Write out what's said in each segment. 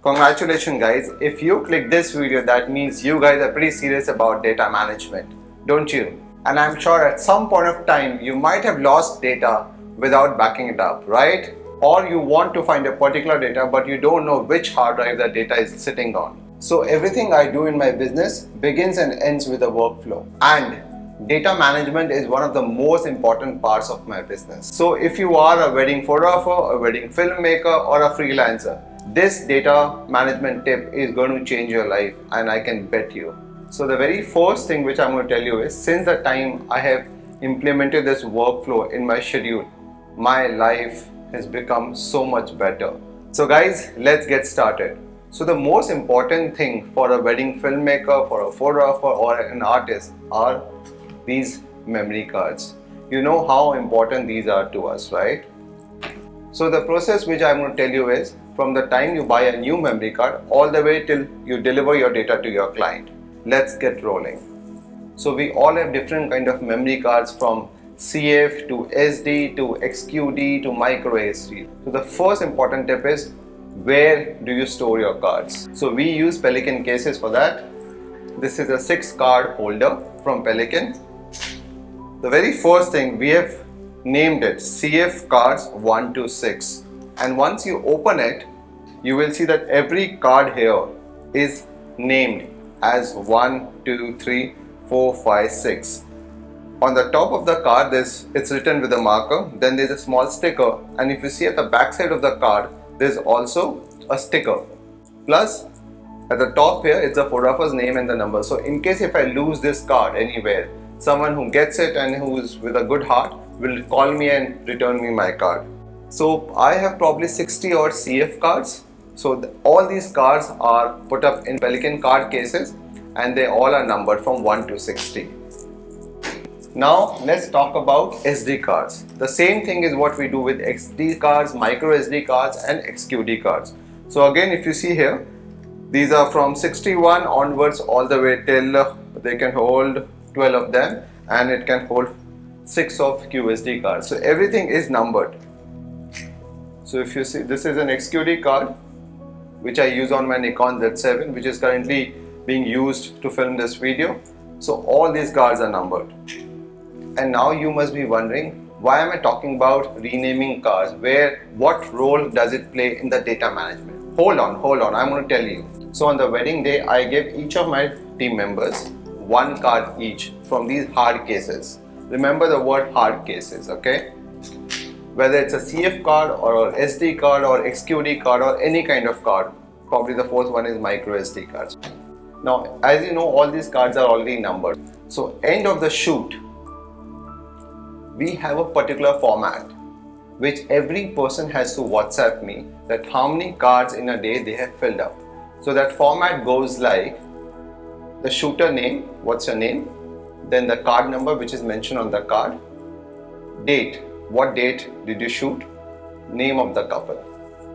Congratulations guys, if you click this video that means you guys are pretty serious about data management, don't you? And I'm sure at some point of time you might have lost data without backing it up, right? Or you want to find a particular data but you don't know which hard drive the data is sitting on. So everything I do in my business begins and ends with a workflow, and data management is one of the most important parts of my business. So if you are a wedding photographer, a wedding filmmaker or a freelancer, this data management tip is going to change your life, and I can bet you. So the very first thing which I'm going to tell you is, since the time I have implemented this workflow in my schedule, my life has become so much better. So guys, let's get started. So the most important thing for a wedding filmmaker, for a photographer or an artist are these memory cards. You know how important these are to us, right? So the process which I'm going to tell you is, from the time you buy a new memory card all the way till you deliver your data to your client. Let's get rolling. So we all have different kind of memory cards, from CF to SD to XQD to micro SD. So the first important tip is, where do you store your cards? So we use Pelican cases for that. This is a 6-card holder from Pelican. The very first thing, we have named it CF cards 1 to 6, and once you open it you will see that every card here is named as 1, 2, 3, 4, 5, 6. On the top of the card it's written with a marker, then there's a small sticker, and if you see at the back side of the card there's also a sticker. Plus at the top here it's the photographer's name and the number. So in case if I lose this card anywhere, someone who gets it and who is with a good heart will call me and return me my card. So I have probably 60 odd CF cards. So all these cards are put up in Pelican card cases, and they all are numbered from 1 to 60. Now let's talk about SD cards. The same thing is what we do with SD cards, micro SD cards and XQD cards. So again, if you see here, these are from 61 onwards all the way till they can hold 12 of them, and it can hold 6 of QSD cards. So everything is numbered. So if you see, this is an XQD card which I use on my Nikon Z7, which is currently being used to film this video. So all these cards are numbered. And now you must be wondering, why am I talking about renaming cards? What role does it play in the data management? Hold on, I'm going to tell you. So on the wedding day, I gave each of my team members 1 card each from these hard cases. Remember the word hard cases, okay? Whether it's a CF card or an SD card or XQD card or any kind of card. Probably the fourth one is micro SD cards. Now, as you know, all these cards are already numbered. So end of the shoot, we have a particular format which every person has to WhatsApp me that how many cards in a day they have filled up. So that format goes like the shooter name, what's your name, then the card number which is mentioned on the card, date, what date did you shoot, name of the couple.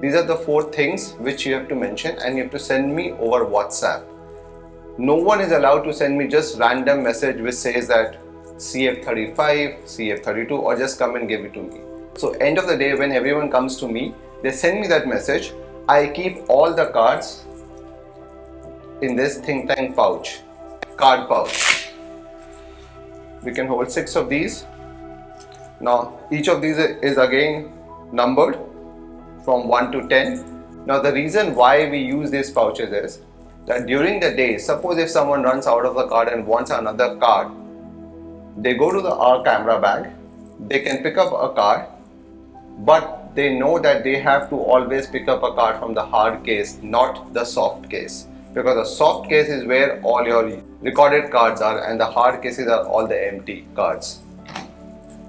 These are the 4 things which you have to mention, and you have to send me over WhatsApp. No one is allowed to send me just random message which says that CF35, CF32, or just come and give it to me. So end of the day, when everyone comes to me, they send me that message. I keep all the cards in this think tank pouch, card pouch. We can hold 6 of these. Now each of these is again numbered from 1 to 10. Now the reason why we use these pouches is that during the day, suppose if someone runs out of the card and wants another card, they go to our camera bag, they can pick up a card, but they know that they have to always pick up a card from the hard case, not the soft case. Because the soft case is where all your recorded cards are, and the hard cases are all the empty cards.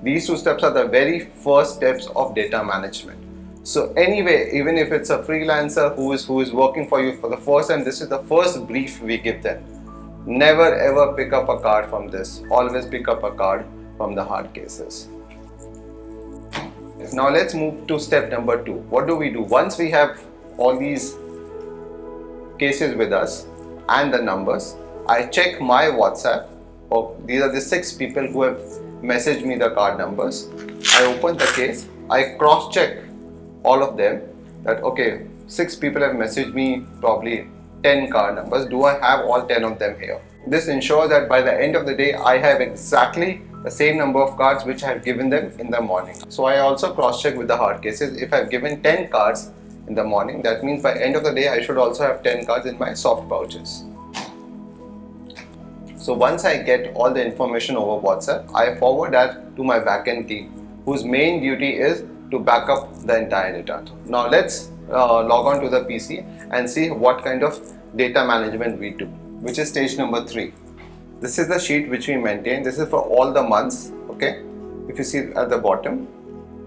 These 2 steps are the very first steps of data management. So anyway, even if it's a freelancer who is working for you for the first time, this is the first brief we give them. Never ever pick up a card from this. Always pick up a card from the hard cases. Now let's move to step number 2. What do we do? Once we have all these cases with us and the numbers, I check my WhatsApp. Oh, these are the 6 people who have messaged me the card numbers. I open the case, I cross check all of them that okay, 6 people have messaged me probably 10 card numbers. Do I have all 10 of them here? This ensures that by the end of the day, I have exactly the same number of cards which I have given them in the morning. So I also cross-check with the hard cases. If I have given 10 cards in the morning, that means by end of the day, I should also have 10 cards in my soft pouches. So once I get all the information over WhatsApp, I forward that to my backend team, whose main duty is to back up the entire data. Now let's log on to the PC and see what kind of data management we do, which is stage number 3. This is the sheet which we maintain. This is for all the months, okay? If you see at the bottom.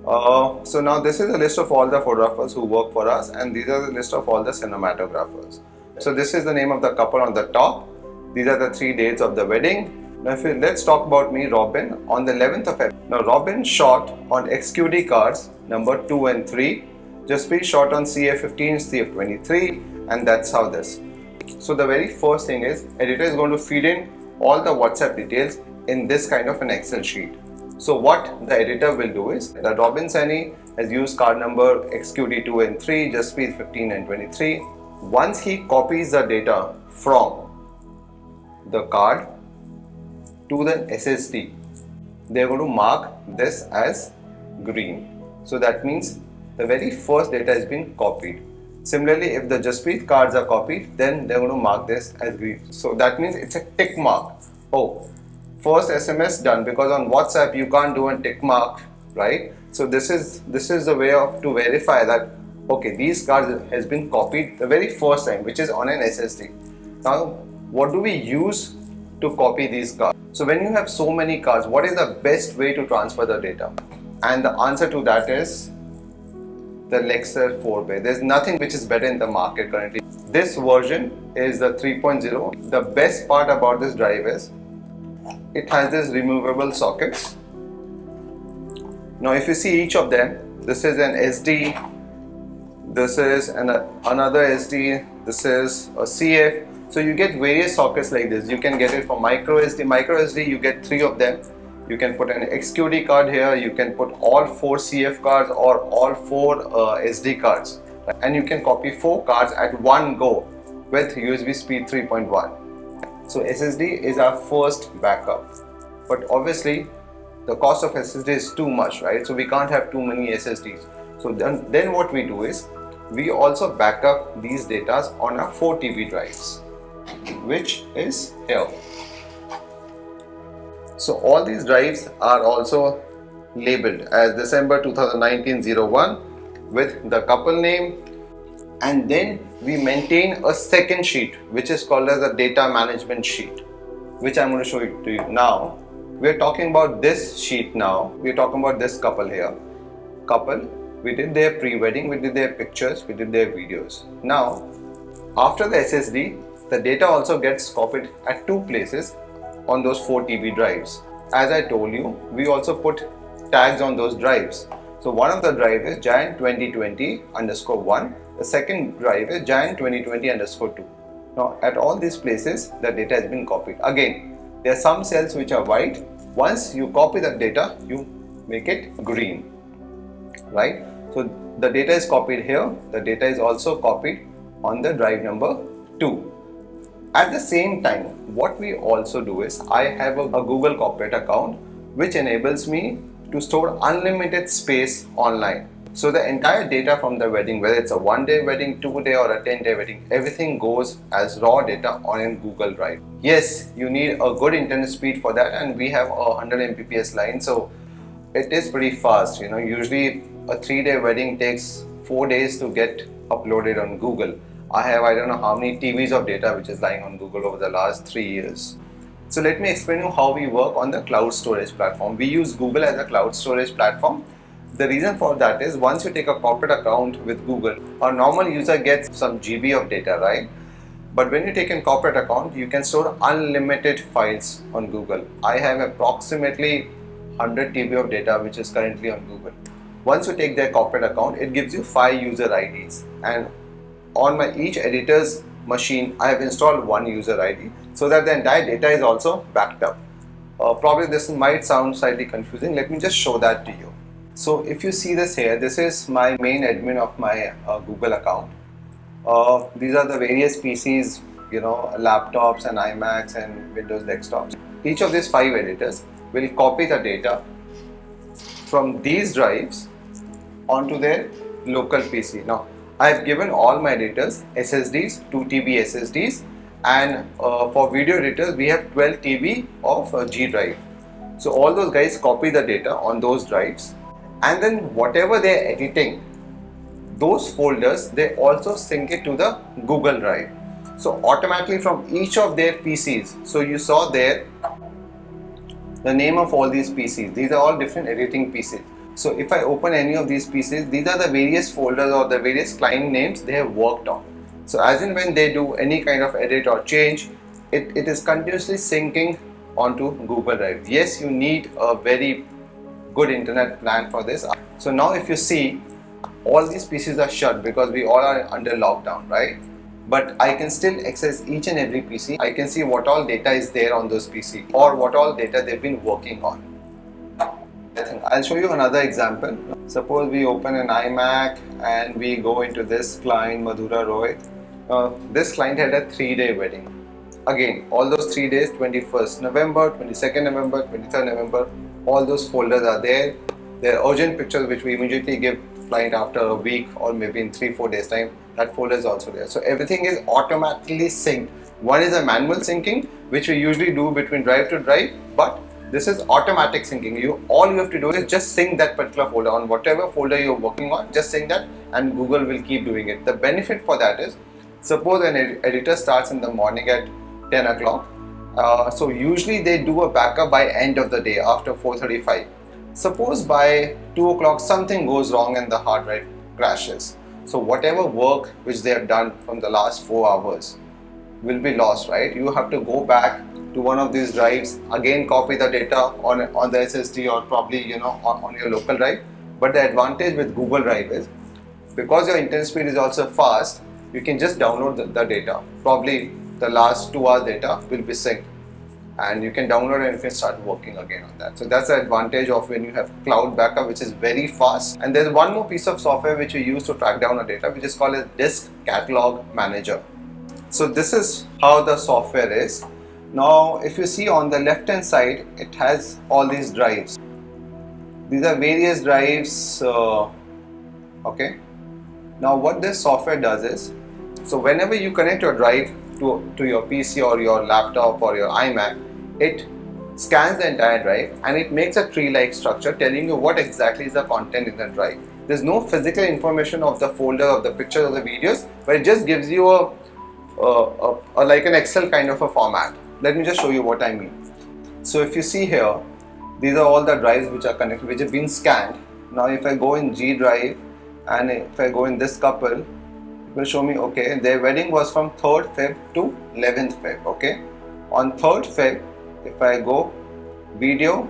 So now this is a list of all the photographers who work for us, and these are the list of all the cinematographers. So this is the name of the couple on the top. These are the 3 dates of the wedding. Now let's talk about me, Robin, on the 11th of April. Now Robin shot on XQD cards number 2 and 3. Jaspreet shot on CF15, CF23, and that's how this. So the very first thing is, editor is going to feed in all the WhatsApp details in this kind of an Excel sheet. So what the editor will do is, that Robin Saini has used card number XQD2 and 3, Jaspreet 15 and 23. Once he copies the data from the card to the SSD, they are going to mark this as green. So that means the very first data has been copied. Similarly, if the Jaspreet cards are copied, then they're going to mark this as green. So that means it's a tick mark. Oh, first SMS done, because on WhatsApp you can't do a tick mark, right? So this is the way to verify that okay, these cards has been copied the very first time, which is on an SSD. Now, what do we use to copy these cards? So when you have so many cards, what is the best way to transfer the data? And the answer to that is the LEXAR 4-way. There's nothing which is better in the market currently. This version is the 3.0. The best part about this drive is it has this removable sockets. Now if you see each of them, this is an SD, this is another SD, this is a CF. So you get various sockets like this. You can get it for micro SD. Micro SD, you get 3 of them. You can put an XQD card here. You can put all 4 CF cards or all 4 SD cards. And you can copy 4 cards at one go with USB speed 3.1. So SSD is our first backup. But obviously, the cost of SSD is too much, right? So we can't have too many SSDs. So then what we do is, we also back up these data on our 4 TB drives, which is here. So all these drives are also labeled as December 2019-01 with the couple name, and then we maintain a second sheet which is called as a data management sheet, which I'm going to show it to you now. We're talking about this sheet now. We're talking about this couple here. Couple, we did their pre-wedding, we did their pictures, we did their videos. Now, after the SSD, the data also gets copied at 2 places on those 4 TB drives. As I told you, we also put tags on those drives. So one of the drives is Jan 2020_1. The second drive is Jan 2020_2. Now at all these places, the data has been copied. Again, there are some cells which are white. Once you copy that data, you make it green, right? So the data is copied here. The data is also copied on the drive number 2. At the same time, what we also do is, I have a Google corporate account which enables me to store unlimited space online. So the entire data from the wedding, whether it's a 1-day wedding, 2-day or a 10-day wedding, everything goes as raw data on a Google Drive. Yes, you need a good internet speed for that, and we have a 100 Mbps line, so it is pretty fast. You know, usually a 3-day wedding takes 4 days to get uploaded on Google. I don't know how many TBs of data which is lying on Google over the last 3 years. So let me explain you how we work on the cloud storage platform. We use Google as a cloud storage platform. The reason for that is, once you take a corporate account with Google, a normal user gets some GB of data, right? But when you take a corporate account, you can store unlimited files on Google. I have approximately 100 TB of data which is currently on Google. Once you take their corporate account, it gives you 5 user IDs, and on each editor's machine, I have installed 1 user ID so that the entire data is also backed up. Probably this might sound slightly confusing. Let me just show that to you. So if you see this here, this is my main admin of my Google account. These are the various PCs, laptops and iMacs and Windows desktops. Each of these 5 editors will copy the data from these drives onto their local PC. Now, I have given all my editors SSDs, 2 TB SSDs, and for video editors we have 12 TB of G drive. So all those guys copy the data on those drives, and then whatever they are editing, those folders, they also sync it to the Google Drive. So automatically from each of their PCs, so you saw there the name of all these PCs. These are all different editing PCs. So if I open any of these PCs, these are the various folders or the various client names they have worked on. So as in when they do any kind of edit or change, it is continuously syncing onto Google Drive. Yes, you need a very good internet plan for this. So now if you see, all these PCs are shut because we all are under lockdown, right? But I can still access each and every PC. I can see what all data is there on those PC or what all data they've been working on. I'll show you another example. Suppose we open an iMac and we go into this client, Madhura Roy. This client had a 3-day wedding. Again, all those 3 days, 21st November, 22nd November, 23rd November, all those folders are there. There are urgent pictures which we immediately give client after a week or maybe in 3-4 days time. That folder is also there. So everything is automatically synced. One is a manual syncing, which we usually do between drive to drive, but this is automatic syncing. All you have to do is just sync that particular folder on whatever folder you're working on. Just sync that, and Google will keep doing it. The benefit for that is, suppose an editor starts in the morning at 10 o'clock. So usually they do a backup by end of the day after 4:35. Suppose by 2 o'clock something goes wrong and the hard drive crashes. So whatever work which they have done from the last 4 hours will be lost, right? You have to go back to one of these drives, again copy the data on the SSD or probably on your local drive. But the advantage with Google Drive is, because your internet speed is also fast, you can just download the data. Probably the last 2 hours data will be synced, and you can download it and you can start working again on that. So that's the advantage of when you have cloud backup, which is very fast. And there's one more piece of software which we use to track down our data, which is called a Disk Catalog Manager. So this is how the software is. Now if you see on the left hand side, it has all these drives. These are various drives. Okay. Now what this software does is, so whenever you connect your drive to your PC or your laptop or your iMac, it scans the entire drive and it makes a tree-like structure telling you what exactly is the content in the drive. There's no physical information of the folder, of the pictures, or the videos, but it just gives you a like an Excel kind of a format. Let me just show you what I mean. So if you see here, these are all the drives which are connected, which have been scanned. Now if I go in G drive and if I go in this couple, it will show me, okay, their wedding was from 3rd Feb to 11th Feb. Okay, on 3rd Feb, if I go video,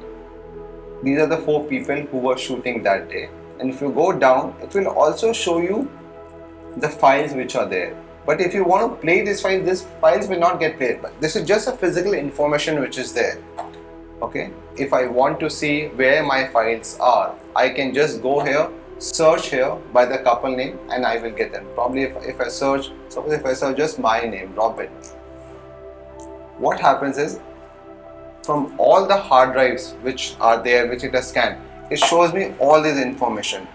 these are the 4 people who were shooting that day. And if you go down, it will also show you the files which are there. But if you want to play these files will not get played. But this is just a physical information which is there. Okay, if I want to see where my files are, I can just go here, search here by the couple name, and I will get them. Probably if I search, suppose if I search just my name, Robin, what happens is, from all the hard drives which are there, which it has scanned, it shows me all this information.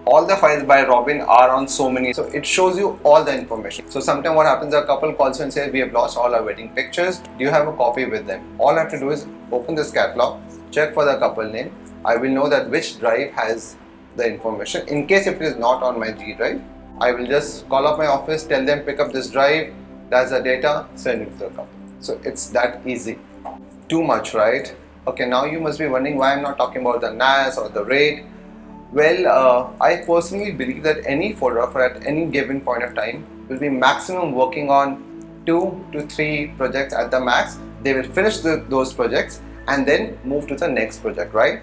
All the files by Robin are on so many, so it shows you all the information. So sometimes what happens, a couple calls and says, we have lost all our wedding pictures, do you have a copy with them? All I have to do is open this catalog, check for the couple name. I will know that which drive has the information. In case if it is not on my G drive, I will just call up my office, tell them pick up this drive, that's the data, send it to the couple. So it's that easy. Too much, right? Okay, now you must be wondering why I'm not talking about the NAS or the RAID. Well, I personally believe that any photographer at any given point of time will be maximum working on 2 to 3 projects at the max. They will finish those projects and then move to the next project, right?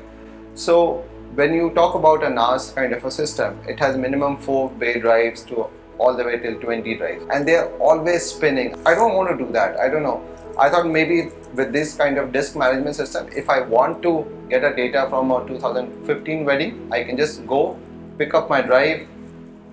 So when you talk about a NAS kind of a system, it has minimum 4 bay drives to all the way till 20 drives, and they are always spinning. I don't want to do that. I don't know. I thought maybe with this kind of disk management system, if I want to get a data from a 2015 wedding, I can just go pick up my drive,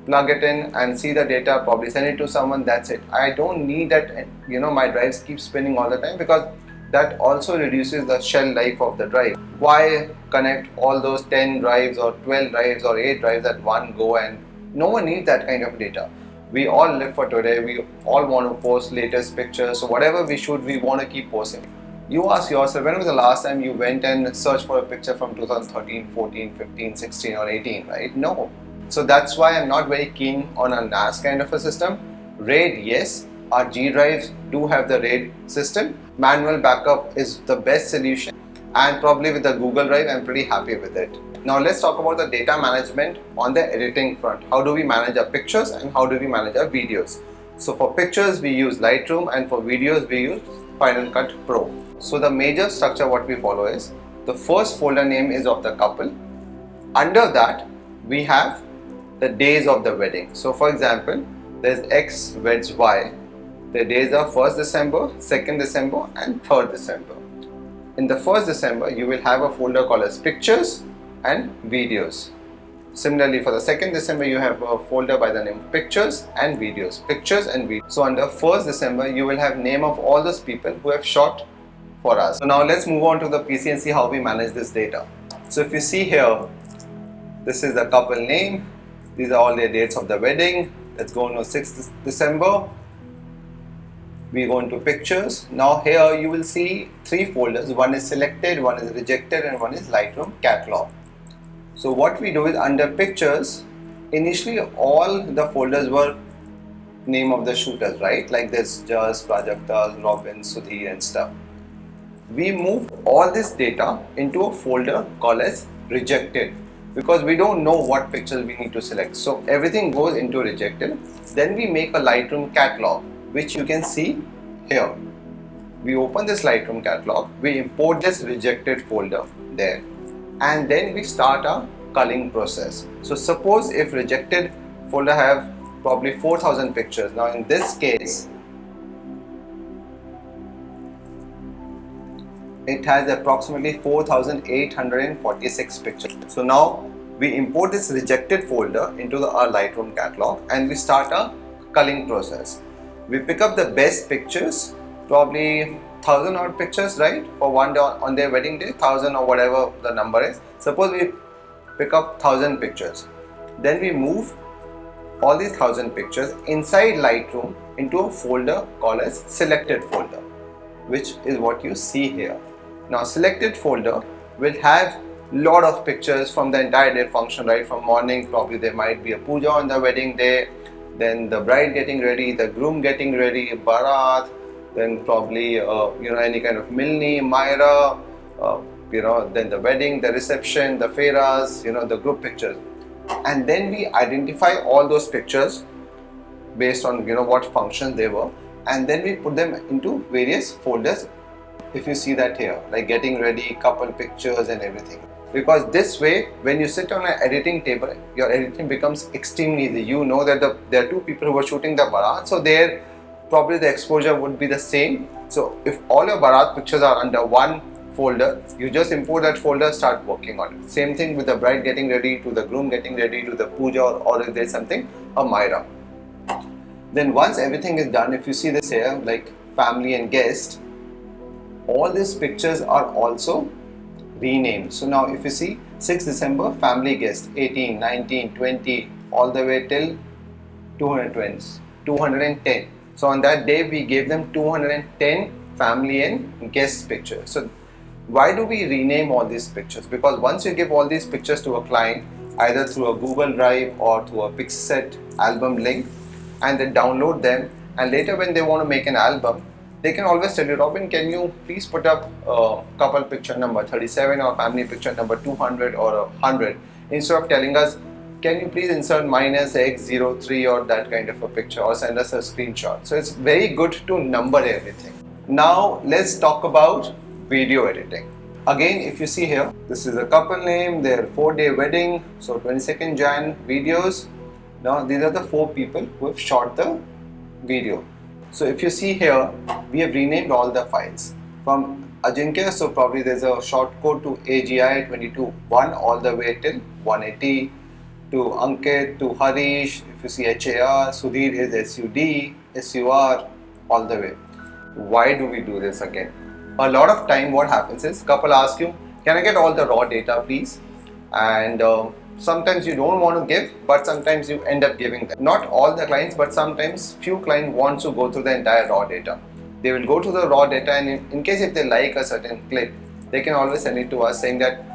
plug it in and see the data, probably send it to someone, that's it. I don't need that, my drives keep spinning all the time, because that also reduces the shell life of the drive. Why connect all those 10 drives or 12 drives or 8 drives at one go? And no one needs that kind of data. We all live for today, we all want to post latest pictures, so whatever we shoot, we want to keep posting. You ask yourself, when was the last time you went and searched for a picture from 2013, 14, 15, 16 or 18, right? No. So that's why I'm not very keen on a NAS kind of a system. RAID, yes, our G drives do have the RAID system. Manual backup is the best solution, and probably with the Google Drive, I'm pretty happy with it. Now let's talk about the data management on the editing front. How do we manage our pictures and how do we manage our videos? So for pictures, we use Lightroom, and for videos, we use Final Cut Pro. So the major structure what we follow is, the first folder name is of the couple. Under that, we have the days of the wedding. So for example, there's X weds Y. The days are 1st December, 2nd December and 3rd December. In the 1st December, you will have a folder called as pictures and videos. Similarly, for the 2nd December, you have a folder by the name of pictures and videos. Pictures and videos. So under 1st December, you will have name of all those people who have shot for us. So now let's move on to the PC and see how we manage this data. So if you see here, this is the couple name. These are all the dates of the wedding. Let's go on to 6th December. We go into pictures. Now here you will see 3 folders. One is selected, one is rejected, and one is Lightroom Catalog. So what we do is, under pictures, initially all the folders were name of the shooters, right? Like this, Jas, Prajakta, Robin, Sudhir and stuff. We move all this data into a folder called as rejected, because we don't know what pictures we need to select. So everything goes into rejected. Then we make a Lightroom Catalog, which you can see here. We open this Lightroom Catalog, we import this rejected folder there, and then we start our culling process. So suppose if rejected folder have probably 4,000 pictures. Now in this case, it has approximately 4,846 pictures. So now we import this rejected folder into our Lightroom Catalog, and we start a culling process. We pick up the best pictures, probably 1,000 odd pictures, right? For one day on their wedding day, 1,000 or whatever the number is. Suppose we pick up 1,000 pictures. Then we move all these 1,000 pictures inside Lightroom into a folder called as selected folder, which is what you see here. Now selected folder will have lot of pictures from the entire day function, right? From morning, probably there might be a puja on the wedding day, then the bride getting ready, the groom getting ready, barat, then probably any kind of milni, myra, then the wedding, the reception, the feras, the group pictures. And then we identify all those pictures based on what functions they were, and then we put them into various folders. If you see that here, like getting ready, couple pictures and everything. Because this way, when you sit on an editing table, your editing becomes extremely easy. You know that there are 2 people who are shooting the barat, so there probably the exposure would be the same. So if all your barat pictures are under one folder, you just import that folder, start working on it. Same thing with the bride getting ready, to the groom getting ready, to the puja, or if there's something, a myra. Then once everything is done, if you see this here, like family and guest, all these pictures are also renamed. So now if you see 6th December, family guest, 18, 19, 20, all the way till 210. So on that day, we gave them 210 family and guest pictures. So why do we rename all these pictures? Because once you give all these pictures to a client, either through a Google Drive or through a Pixset album link, and they download them, and later when they want to make an album, they can always tell you, Robin, can you please put up couple picture number 37 or family picture number 200 or 100, instead of telling us, can you please insert -X03 or that kind of a picture, or send us a screenshot. So it's very good to number everything. Now let's talk about video editing. Again, if you see here, this is a couple name, their 4-day wedding, so 22nd Jan videos. Now these are the 4 people who have shot the video. So if you see here, we have renamed all the files from Ajinkya, so probably there's a short code to AGI 22.1 all the way till 180. to Ankit, to Harish, if you see HAR, Sudhir is SUD, SUR, all the way. Why do we do this again? A lot of time what happens is couple ask you, can I get all the raw data please? And sometimes you don't want to give, but sometimes you end up giving them. Not all the clients, but sometimes few clients want to go through the entire raw data. They will go to the raw data, and in case if they like a certain clip, they can always send it to us saying that,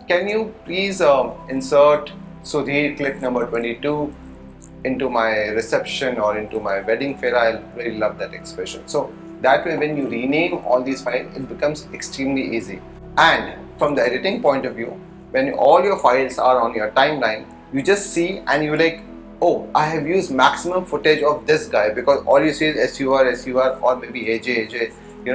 can you please insert Sudhir clip number 22 into my reception or into my wedding fair. I'll really love that expression. So that way when you rename all these files, it becomes extremely easy. And from the editing point of view, when all your files are on your timeline, you just see and you're like, oh, I have used maximum footage of this guy, because all you see is SUR or maybe AJ,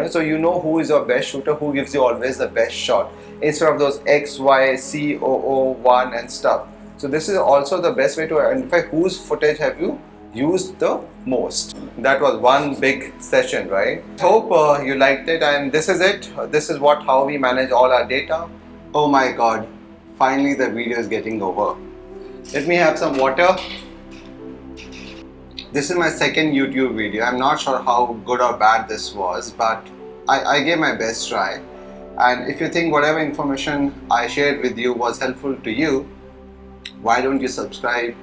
so you know who is your best shooter, who gives you always the best shot, instead of those X, Y, C, O, 1 and stuff. So this is also the best way to identify whose footage have you used the most. That was one big session, right? Hope you liked it, and this is it. This is how we manage all our data. Oh my god, finally the video is getting over. Let me have some water. This is my second YouTube video. I'm not sure how good or bad this was, but I gave my best try. And if you think whatever information I shared with you was helpful to you, why don't you subscribe?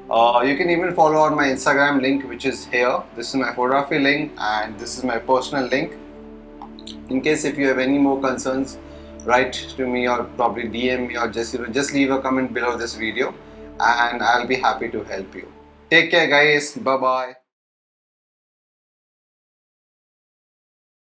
You can even follow on my Instagram link, which is here. This is my photography link and this is my personal link. In case if you have any more concerns, write to me or probably DM me, or just leave a comment below this video and I'll be happy to help you. Take care guys, bye bye.